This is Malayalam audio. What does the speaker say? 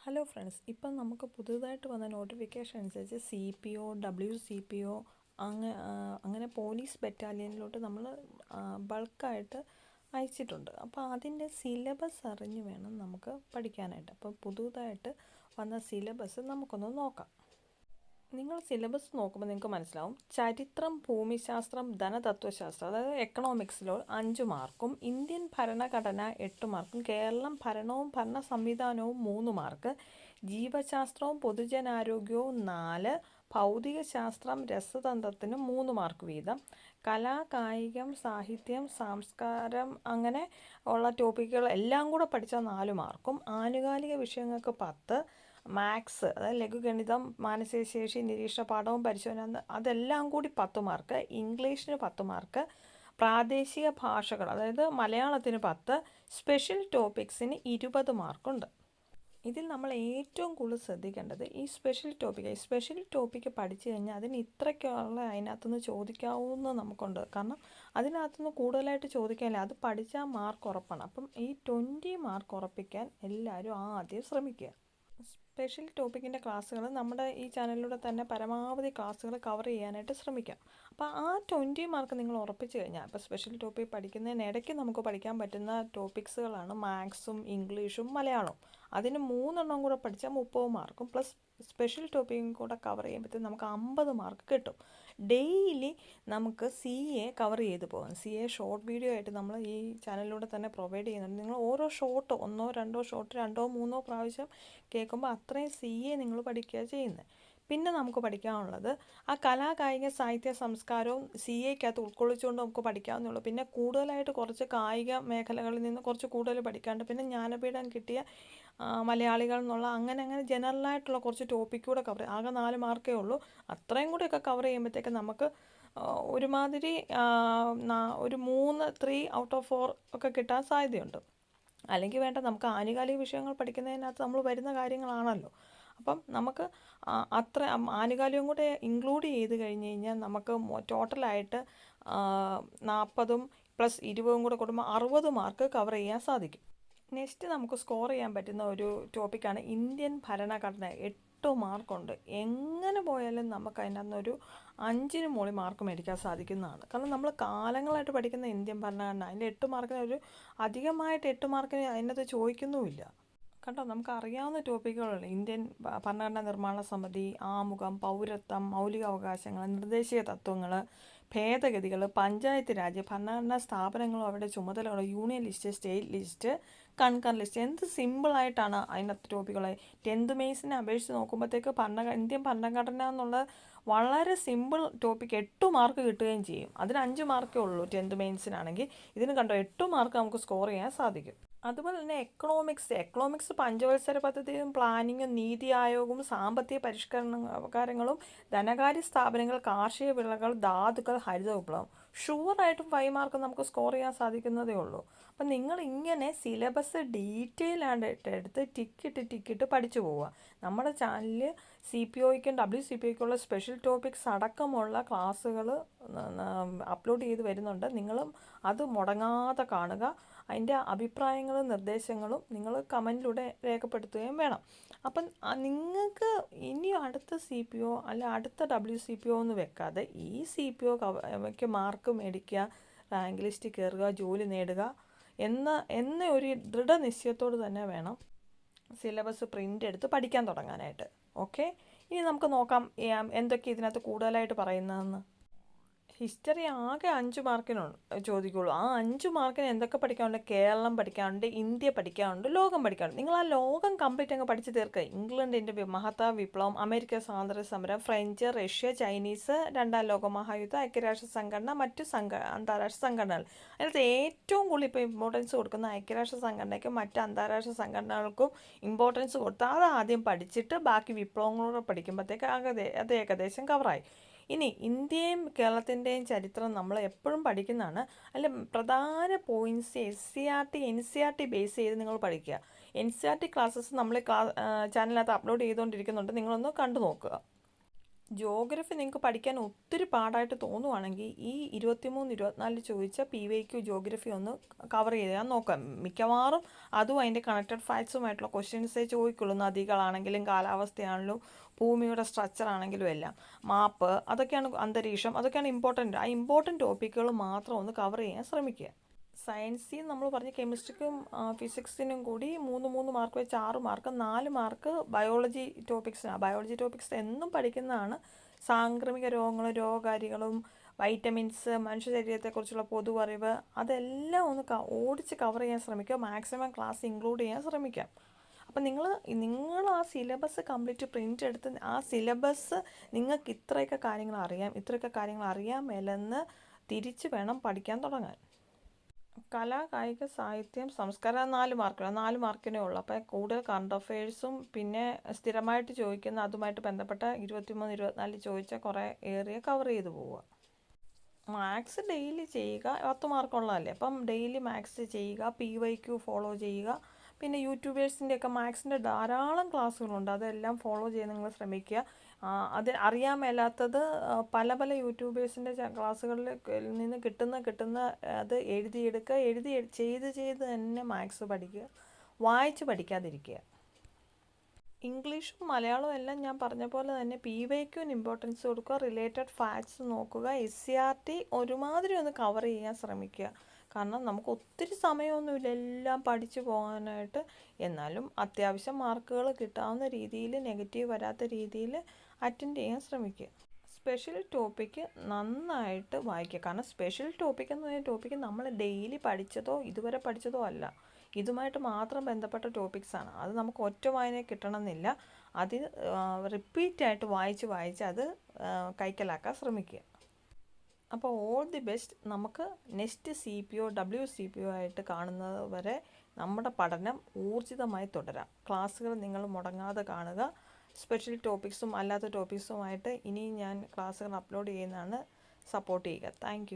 ഹലോ ഫ്രണ്ട്സ്, ഇപ്പം നമുക്ക് പുതുതായിട്ട് വന്ന നോട്ടിഫിക്കേഷൻ അനുസരിച്ച് CPO, WCPO അങ്ങനെ പോലീസ് ബറ്റാലിയനിലോട്ട് നമ്മൾ ബൾക്കായിട്ട് അയച്ചിട്ടുണ്ട്. അപ്പോൾ അതിൻ്റെ സിലബസ് അറിഞ്ഞ് വേണം നമുക്ക് പഠിക്കാനായിട്ട്. അപ്പോൾ പുതുതായിട്ട് വന്ന സിലബസ് നമുക്കൊന്ന് നോക്കാം. നിങ്ങൾ സിലബസ് നോക്കുമ്പോൾ നിങ്ങൾക്ക് മനസ്സിലാവും, ചരിത്രം, ഭൂമിശാസ്ത്രം, ധനതത്വശാസ്ത്രം, അതായത് എക്കണോമിക്സിലോ 5 മാർക്കും, ഇന്ത്യൻ ഭരണഘടന 8 മാർക്കും, കേരളം ഭരണവും ഭരണ സംവിധാനവും 3 മാർക്ക്, ജീവശാസ്ത്രവും പൊതുജനാരോഗ്യവും 4, ഭൗതികശാസ്ത്രം രസതന്ത്രത്തിന് 3 മാർക്ക് വീതം, കലാ, കായികം, സാഹിത്യം, സംസ്കാരം അങ്ങനെ ഉള്ള ടോപ്പിക്കുകൾ എല്ലാം കൂടെ പഠിച്ചാൽ 4 മാർക്കും, ആനുകാലിക വിഷയങ്ങൾക്ക് 10, മാത്സ് അതായത് ലഘുഗണിതം, മാനസികശേഷി, നിരീക്ഷണ പാഠവും പരിശോധന അതെല്ലാം കൂടി 10 മാർക്ക്, ഇംഗ്ലീഷിന് 10 മാർക്ക്, പ്രാദേശിക ഭാഷകൾ അതായത് മലയാളത്തിന് 10, സ്പെഷ്യൽ ടോപ്പിക്സിന് 20 മാർക്കുണ്ട്. ഇതിൽ നമ്മൾ ഏറ്റവും കൂടുതൽ ശ്രദ്ധിക്കേണ്ടത് ഈ സ്പെഷ്യൽ ടോപ്പിക്ക് പഠിച്ചു കഴിഞ്ഞാൽ അതിന് ഇത്രയ്ക്കുള്ള അതിനകത്തുനിന്ന് ചോദിക്കാവുന്ന നമുക്കുണ്ട്. കാരണം അതിനകത്തുനിന്ന് കൂടുതലായിട്ട് ചോദിക്കാനില്ല, അത് പഠിച്ചാൽ മാർക്ക് ഉറപ്പാണ്. അപ്പം ഈ 20 മാർക്ക് ഉറപ്പിക്കാൻ എല്ലാവരും ആദ്യം ശ്രമിക്കുക. സ്പെഷ്യൽ ടോപ്പിക്കിൻ്റെ ക്ലാസ്സുകൾ നമ്മുടെ ഈ ചാനലിലൂടെ തന്നെ പരമാവധി ക്ലാസ്സുകൾ കവർ ചെയ്യാനായിട്ട് ശ്രമിക്കാം. അപ്പോൾ ആ 20 മാർക്ക് നിങ്ങൾ ഉറപ്പിച്ച് കഴിഞ്ഞാൽ, ഇപ്പോൾ സ്പെഷ്യൽ ടോപ്പിക് പഠിക്കുന്നതിനിടയ്ക്ക് നമുക്ക് പഠിക്കാൻ പറ്റുന്ന ടോപ്പിക്സുകളാണ് മാത്സും ഇംഗ്ലീഷും മലയാളവും. അതിന് 3 എണ്ണം കൂടെ പഠിച്ചാൽ 30 മാർക്കും പ്ലസ് സ്പെഷ്യൽ ടോപ്പിക്കും കൂടെ കവർ ചെയ്യുമ്പോഴത്തേക്കും നമുക്ക് 50 മാർക്ക് കിട്ടും. ഡെയിലി നമുക്ക് CA കവർ ചെയ്ത് പോകാം. CA ഷോർട്ട് വീഡിയോ ആയിട്ട് നമ്മൾ ഈ ചാനലിലൂടെ തന്നെ പ്രൊവൈഡ് ചെയ്യുന്നുണ്ട്. നിങ്ങൾ ഓരോ ഷോട്ട് 1 2 ഷോട്ട് 2 3 പ്രാവശ്യം കേൾക്കുമ്പോൾ അത്രയും CA നിങ്ങൾ പഠിക്കുക ചെയ്യുന്നത്. പിന്നെ നമുക്ക് പഠിക്കാനുള്ളത് ആ കലാ, കായിക, സാഹിത്യ, സംസ്കാരവും CAക്കകത്ത് ഉൾക്കൊള്ളിച്ചുകൊണ്ട് നമുക്ക് പഠിക്കാവുന്നുള്ളൂ. പിന്നെ കൂടുതലായിട്ട് കുറച്ച് കായിക മേഖലകളിൽ നിന്ന് കുറച്ച് കൂടുതൽ പഠിക്കാണ്ട്, പിന്നെ ജ്ഞാനപീഠം കിട്ടിയ മലയാളികൾ എന്നുള്ള അങ്ങനെ ജനറലായിട്ടുള്ള കുറച്ച് ടോപ്പിക്ക് കൂടെ കവർ ആകെ 4 മാർക്കേ ഉള്ളൂ. അത്രയും കൂടെയൊക്കെ കവർ ചെയ്യുമ്പോഴത്തേക്ക് നമുക്ക് ഒരുമാതിരി ഒരു 3 ഔട്ട് ഓഫ് 4 ഒക്കെ കിട്ടാൻ സാധ്യതയുണ്ട്. അല്ലെങ്കിൽ വേണ്ട, നമുക്ക് ആനുകാലിക വിഷയങ്ങൾ പഠിക്കുന്നതിനകത്ത് നമ്മൾ വരുന്ന കാര്യങ്ങളാണല്ലോ. അപ്പം നമുക്ക് അത്ര ആനുകാലികം കൂടെ ഇൻക്ലൂഡ് ചെയ്ത് കഴിഞ്ഞ് കഴിഞ്ഞാൽ നമുക്ക് ടോട്ടലായിട്ട് 40 പ്ലസ് 20 കൂടെ കൂടുമ്പോൾ 60 മാർക്ക് കവർ ചെയ്യാൻ സാധിക്കും. നെക്സ്റ്റ് നമുക്ക് സ്കോർ ചെയ്യാൻ പറ്റുന്ന ഒരു ടോപ്പിക്കാണ് ഇന്ത്യൻ ഭരണഘടന. 8 മാർക്കുണ്ട്. എങ്ങനെ പോയാലും നമുക്ക് അതിനകത്തൊരു 5-ന് മുകളിൽ മാർക്ക് മേടിക്കാൻ സാധിക്കുന്നതാണ്. കാരണം നമ്മൾ കാലങ്ങളായിട്ട് പഠിക്കുന്ന ഇന്ത്യൻ ഭരണഘടന, അതിൻ്റെ 8 മാർക്കിന് ഒരു അധികമായിട്ട് 8 മാർക്കിന് അതിനകത്ത് ചോദിക്കുന്നുമില്ല. കണ്ടോ, നമുക്ക് അറിയാവുന്ന ടോപ്പിക്കുകളുണ്ട്. ഇന്ത്യൻ ഭരണഘടനാ നിർമ്മാണ സമിതി, ആമുഖം, പൗരത്വം, മൗലികാവകാശങ്ങൾ, നിർദ്ദേശീയ തത്വങ്ങൾ, ഭേദഗതികൾ, പഞ്ചായത്ത് രാജ്, ഭരണഘടനാ സ്ഥാപനങ്ങളും അവരുടെ ചുമതലകളും, union list, state list, concurrent list. എന്ത് സിമ്പിളായിട്ടാണ് അതിനകത്ത് ടോപ്പിക്കുകൾ. 10th മെയ്സിനെ അപേക്ഷിച്ച് നോക്കുമ്പോഴത്തേക്ക് ഇന്ത്യൻ ഭരണഘടന എന്നുള്ള വളരെ സിമ്പിൾ ടോപ്പിക്ക് 8 മാർക്ക് കിട്ടുകയും ചെയ്യും. അതിന് 5 മാർക്കേ ഉള്ളൂ 10th മെയിൻസിനാണെങ്കിൽ. ഇതിന് കണ്ടോ 8 മാർക്ക് നമുക്ക് സ്കോർ ചെയ്യാൻ സാധിക്കും. അതുപോലെ തന്നെ എക്കണോമിക്സ് പഞ്ചവത്സര പദ്ധതിയും പ്ലാനിങ്ങും നീതി ആയോഗവും സാമ്പത്തിക പരിഷ്കരണങ്ങളും ധനകാര്യ സ്ഥാപനങ്ങൾ, കാർഷിക വിളകൾ, ധാതുക്കൾ, ഹരിത വിപ്ലവം. ഷുവറായിട്ടും 5 മാർക്ക് നമുക്ക് സ്കോർ ചെയ്യാൻ സാധിക്കുന്നതേ ഉള്ളൂ. അപ്പം നിങ്ങൾ ഇങ്ങനെ സിലബസ് ഡീറ്റെയിൽ ആയിട്ട് എടുത്ത് ടിക്കിട്ട് പഠിച്ചു പോവുക. നമ്മുടെ ചാനലിൽ CPOയ്ക്കും WCPOയ്ക്കുള്ള സ്പെഷ്യൽ ടോപ്പിക്സ് അടക്കമുള്ള ക്ലാസ്സുകൾ അപ്ലോഡ് ചെയ്ത് വരുന്നുണ്ട്. നിങ്ങളും അത് മുടങ്ങാതെ കാണുക. അതിൻ്റെ അഭിപ്രായങ്ങളും നിർദ്ദേശങ്ങളും നിങ്ങൾ കമൻറ്റിലൂടെ രേഖപ്പെടുത്തുകയും വേണം. അപ്പം നിങ്ങൾക്ക് ഇനി അടുത്ത CPO അല്ല അടുത്ത WCPO എന്ന് വെക്കാതെ ഈ CPOയ്ക്ക് മാർക്ക് മേടിക്കുക, റാങ്ക് ലിസ്റ്റ് കയറുക, ജോലി നേടുക എന്ന ഒരു ദൃഢനിശ്ചയത്തോട് തന്നെ വേണം സിലബസ് പ്രിൻ്റ് എടുത്ത് പഠിക്കാൻ തുടങ്ങാനായിട്ട്. ഓക്കെ, ഇനി നമുക്ക് നോക്കാം എന്തൊക്കെ ഇതിനകത്ത് കൂടുതലായിട്ട് പറയുന്നതെന്ന്. ഹിസ്റ്ററി ആകെ 5 മാർക്കിന് ചോദിക്കുള്ളൂ. ആ 5 മാർക്കിന് എന്തൊക്കെ പഠിക്കാനുണ്ട്? കേരളം പഠിക്കാനുണ്ട്, ഇന്ത്യ പഠിക്കാനുണ്ട്, ലോകം പഠിക്കാനുണ്ട്. നിങ്ങൾ ആ ലോകം കംപ്ലീറ്റ് അങ്ങ് പഠിച്ച് തീർക്കുക. ഇംഗ്ലണ്ടിൻ്റെ മഹത്താ വിപ്ലവം, അമേരിക്ക സ്വാതന്ത്ര്യ സമരം, ഫ്രഞ്ച്, റഷ്യ, ചൈനീസ്, 2ാം ലോക മഹായുദ്ധം, ഐക്യരാഷ്ട്ര സംഘടന, മറ്റു അന്താരാഷ്ട്ര സംഘടനകൾ. അതിനകത്ത് ഏറ്റവും കൂടുതൽ ഇപ്പോൾ ഇമ്പോർട്ടൻസ് കൊടുക്കുന്ന ഐക്യരാഷ്ട്ര സംഘടനയ്ക്കും മറ്റ് അന്താരാഷ്ട്ര സംഘടനകൾക്കും ഇമ്പോർട്ടൻസ് കൊടുത്ത് അത് ആദ്യം പഠിച്ചിട്ട് ബാക്കി വിപ്ലവങ്ങളോട് പഠിക്കുമ്പോഴത്തേക്ക് അത് ഏകദേശം കവറായി. ഇനി ഇന്ത്യയും കേരളത്തിൻ്റെയും ചരിത്രം നമ്മൾ എപ്പോഴും പഠിക്കുന്നതാണ്. അതിൽ പ്രധാന പോയിൻറ്റ്സ് NCERT ബേസ് ചെയ്ത് നിങ്ങൾ പഠിക്കുക. NCERT ക്ലാസ്സസ് നമ്മൾ ചാനലിനകത്ത് അപ്ലോഡ് ചെയ്തുകൊണ്ടിരിക്കുന്നുണ്ട്. നിങ്ങളൊന്ന് കണ്ടു നോക്കുക. ജോഗ്രഫി നിങ്ങൾക്ക് പഠിക്കാൻ ഒത്തിരി പാടായിട്ട് തോന്നുവാണെങ്കിൽ ഈ 23-24 ചോദിച്ച PYQ ജോഗ്രഫി ഒന്ന് കവർ ചെയ്യാൻ നോക്കാം. മിക്കവാറും അതും അതിൻ്റെ കണക്റ്റഡ് ഫാക്ട്സുമായിട്ടുള്ള ക്വസ്റ്റ്യൻസേ ചോദിക്കുള്ളൂ. നദികളാണെങ്കിലും കാലാവസ്ഥയാണെങ്കിലും ഭൂമിയുടെ സ്ട്രക്ചർ ആണെങ്കിലും എല്ലാം. മാപ്പ്, അതൊക്കെയാണ് അന്തരീക്ഷം, അതൊക്കെയാണ് ഇമ്പോർട്ടൻ്റ്. ആ ഇമ്പോർട്ടൻ്റ് ടോപ്പിക്കുകൾ മാത്രം ഒന്ന് കവർ ചെയ്യാൻ ശ്രമിക്കുക. സയൻസിൽ നമ്മൾ പറഞ്ഞ കെമിസ്ട്രിക്കും ഫിസിക്സിനും കൂടി 3 മാർക്ക് വെച്ച് 6 മാർക്ക്, 4 മാർക്ക് ബയോളജി ടോപ്പിക്സിനാണ്. ബയോളജി ടോപ്പിക്സ് എന്നും പഠിക്കുന്നതാണ്. സാംക്രമിക രോഗങ്ങളും രോഗകാരികളും വൈറ്റമിൻസ്, മനുഷ്യ ശരീരത്തെക്കുറിച്ചുള്ള പൊതു അറിവ്, അതെല്ലാം ഒന്ന് ഓടിച്ച് കവർ ചെയ്യാൻ ശ്രമിക്കുക. മാക്സിമം ക്ലാസ് ഇൻക്ലൂഡ് ചെയ്യാൻ ശ്രമിക്കാം. അപ്പം നിങ്ങൾ ആ സിലബസ് കംപ്ലീറ്റ് പ്രിൻ്റ് എടുത്ത് ആ സിലബസ് നിങ്ങൾക്ക് ഇത്രയൊക്കെ കാര്യങ്ങൾ അറിയാൻ മേലെന്ന് തിരിച്ച് വേണം പഠിക്കാൻ തുടങ്ങാൻ. കല, കായിക, സാഹിത്യം, സംസ്കാരം 4 മാർക്കിനേ ഉള്ളൂ. അപ്പോൾ കൂടുതൽ കറണ്ട് അഫയേഴ്സും പിന്നെ സ്ഥിരമായിട്ട് ചോദിക്കുന്ന അതുമായിട്ട് ബന്ധപ്പെട്ട 23-24 ചോദിച്ച കുറേ ഏറിയ കവർ ചെയ്ത് പോവുക. മാത്സ് ഡെയിലി ചെയ്യുക. 10 മാർക്കുള്ളതല്ലേ, അപ്പം ഡെയിലി മാത്സ് ചെയ്യുക. PYQ ഫോളോ ചെയ്യുക. പിന്നെ യൂട്യൂബേഴ്സിൻ്റെയൊക്കെ മാത്സിൻ്റെ ധാരാളം ക്ലാസ്സുകളുണ്ട്, അതെല്ലാം ഫോളോ ചെയ്യാൻ നിങ്ങൾ ശ്രമിക്കുക. അത് അറിയാൻ മേലാത്തത് പല യൂട്യൂബേഴ്സിൻ്റെ ക്ലാസ്സുകളിൽ നിന്ന് കിട്ടുന്ന അത് എഴുതിയെടുക്കുക. ചെയ്ത് തന്നെ മാത്സ് പഠിക്കുക. വായിച്ച് പഠിക്കാതിരിക്കുക. ഇംഗ്ലീഷും മലയാളവും എല്ലാം ഞാൻ പറഞ്ഞ പോലെ തന്നെ PYQന് ഇമ്പോർട്ടൻസ് കൊടുക്കുക. റിലേറ്റഡ് ഫാക്ട്സ് നോക്കുക. SCERT ഒരുമാതിരി ഒന്ന് കവർ ചെയ്യാൻ ശ്രമിക്കുക. കാരണം നമുക്ക് ഒത്തിരി സമയമൊന്നുമില്ല എല്ലാം പഠിച്ചു പോകാനായിട്ട്. എന്നാലും അത്യാവശ്യം മാർക്കുകൾ കിട്ടാവുന്ന രീതിയിൽ, നെഗറ്റീവ് വരാത്ത രീതിയിൽ അറ്റൻഡ് ചെയ്യാൻ ശ്രമിക്കുക. സ്പെഷ്യൽ ടോപ്പിക്ക് നന്നായിട്ട് വായിക്കുക. കാരണം സ്പെഷ്യൽ ടോപ്പിക് എന്ന് പറയുന്ന ടോപ്പിക്ക് നമ്മൾ ഡെയിലി പഠിച്ചതോ ഇതുവരെ പഠിച്ചതോ അല്ല. ഇതുമായിട്ട് മാത്രം ബന്ധപ്പെട്ട ടോപ്പിക്സാണ്. അത് നമുക്ക് ഒറ്റ വായന കിട്ടണമെന്നില്ല. അത് റിപ്പീറ്റായിട്ട് വായിച്ച് അത് കൈക്കലാക്കാൻ ശ്രമിക്കുക. അപ്പോൾ ഓൾ ദി ബെസ്റ്റ്. നമുക്ക് നെക്സ്റ്റ് CPO WCPO ആയിട്ട് കാണുന്നത് വരെ നമ്മുടെ പഠനം ഊർജിതമായി തുടരാം. ക്ലാസ്സുകൾ നിങ്ങൾ മുടങ്ങാതെ കാണുക. സ്പെഷ്യൽ ടോപ്പിക്സും അല്ലാത്ത ടോപ്പിക്സുമായിട്ട് ഇനിയും ഞാൻ ക്ലാസ്സുകൾ അപ്ലോഡ് ചെയ്യുന്നതാണ്. സപ്പോർട്ട് ചെയ്യുക. താങ്ക്